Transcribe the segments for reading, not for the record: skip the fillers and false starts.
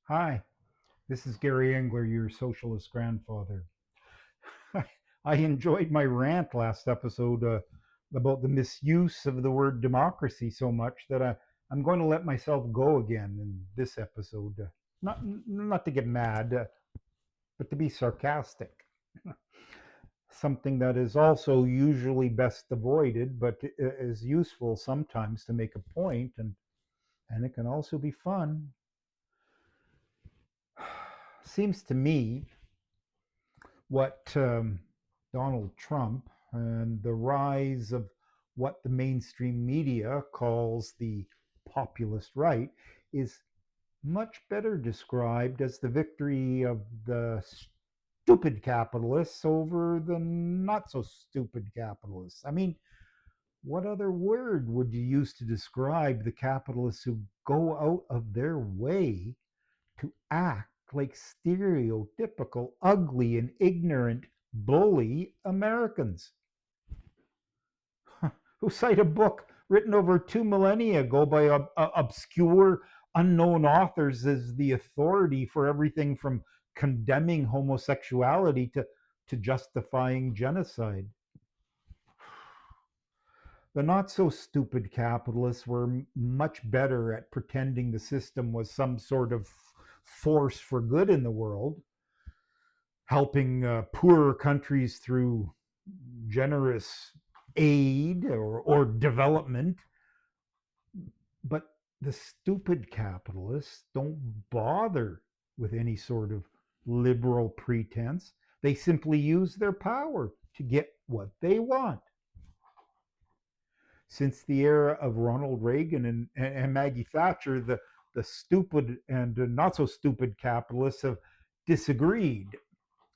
Hi, this is Gary Engler, your socialist grandfather. I enjoyed my rant last episode about the misuse of the word democracy so much that I'm going to let myself go again in this episode. Not to get mad, but to be sarcastic. Something that is also usually best avoided, but is useful sometimes to make a point, and it can also be fun. Seems to me what Donald Trump and the rise of what the mainstream media calls the populist right is much better described as the victory of the stupid capitalists over the not so stupid capitalists. I mean, what other word would you use to describe the capitalists who go out of their way to act like stereotypical, ugly, and ignorant bully Americans who cite a book written over 2 millennia ago by obscure, unknown authors as the authority for everything from condemning homosexuality to justifying genocide. The not so stupid capitalists were much better at pretending the system was some sort of force for good in the world, helping poorer countries through generous aid or development. But the stupid capitalists don't bother with any sort of liberal pretense. They simply use their power to get what they want. Since the era of Ronald Reagan and Maggie Thatcher, the stupid and not so stupid capitalists have disagreed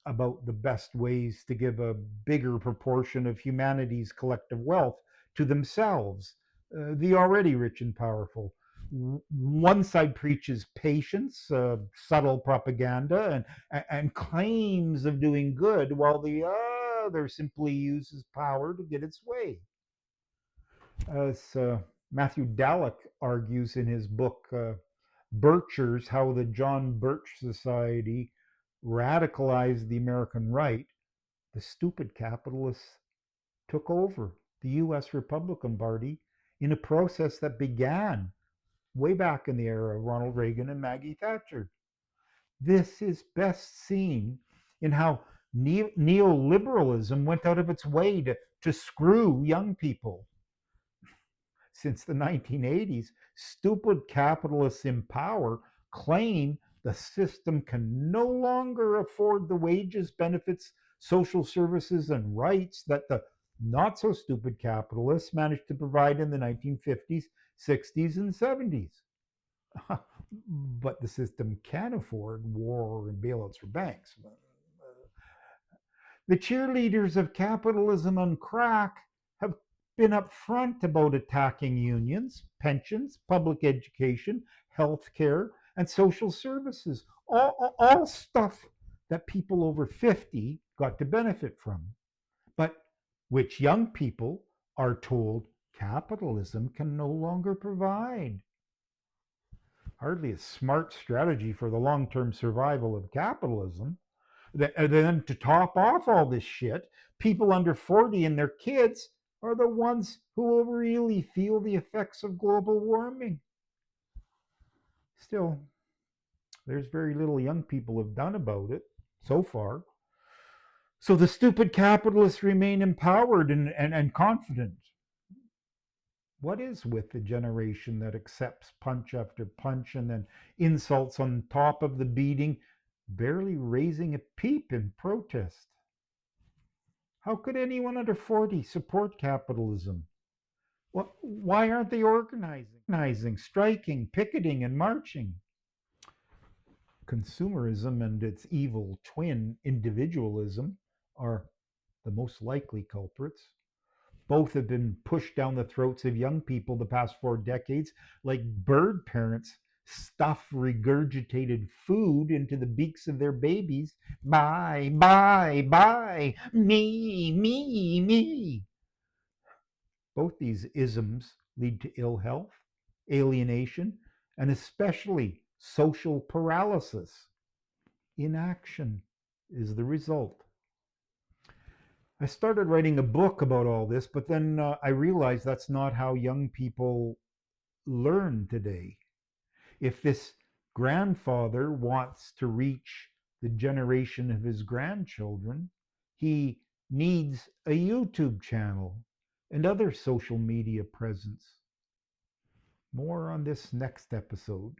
about the best ways to give a bigger proportion of humanity's collective wealth to themselves, the already rich and powerful. One side preaches patience, subtle propaganda, and claims of doing good, while the other simply uses power to get its way. As Matthew Dallek argues in his book, Birchers, How the John Birch Society radicalized the American right, the stupid capitalists took over the US Republican Party in a process that began way back in the era of Ronald Reagan and Maggie Thatcher. This is best seen in how neoliberalism went out of its way to screw young people. Since the 1980s, stupid capitalists in power claim the system can no longer afford the wages, benefits, social services, and rights that the not so stupid capitalists managed to provide in the 1950s, 60s, and 70s. But the system can afford war and bailouts for banks. The cheerleaders of capitalism on crack have been upfront about attacking unions, pensions, public education, health care, and social services. All stuff that people over 50 got to benefit from, but which young people are told capitalism can no longer provide. Hardly a smart strategy for the long term survival of capitalism. Then to top off all this shit, people under 40 and their kids are the ones who will really feel the effects of global warming. Still, there's very little young people have done about it so far. So the stupid capitalists remain empowered and confident. What is with the generation that accepts punch after punch and then insults on top of the beating, barely raising a peep in protest? How could anyone under 40 support capitalism? Why aren't they organizing, striking, picketing, and marching? Consumerism and its evil twin, individualism, are the most likely culprits. Both have been pushed down the throats of young people the past 4 decades, like bird parents stuff regurgitated food into the beaks of their babies. Buy, buy, buy, me. Both these isms lead to ill health, alienation, and especially social paralysis. Inaction is the result. I started writing a book about all this, but then I realized that's not how young people learn today. If this grandfather wants to reach the generation of his grandchildren, he needs a YouTube channel and other social media presence. More on this next episode.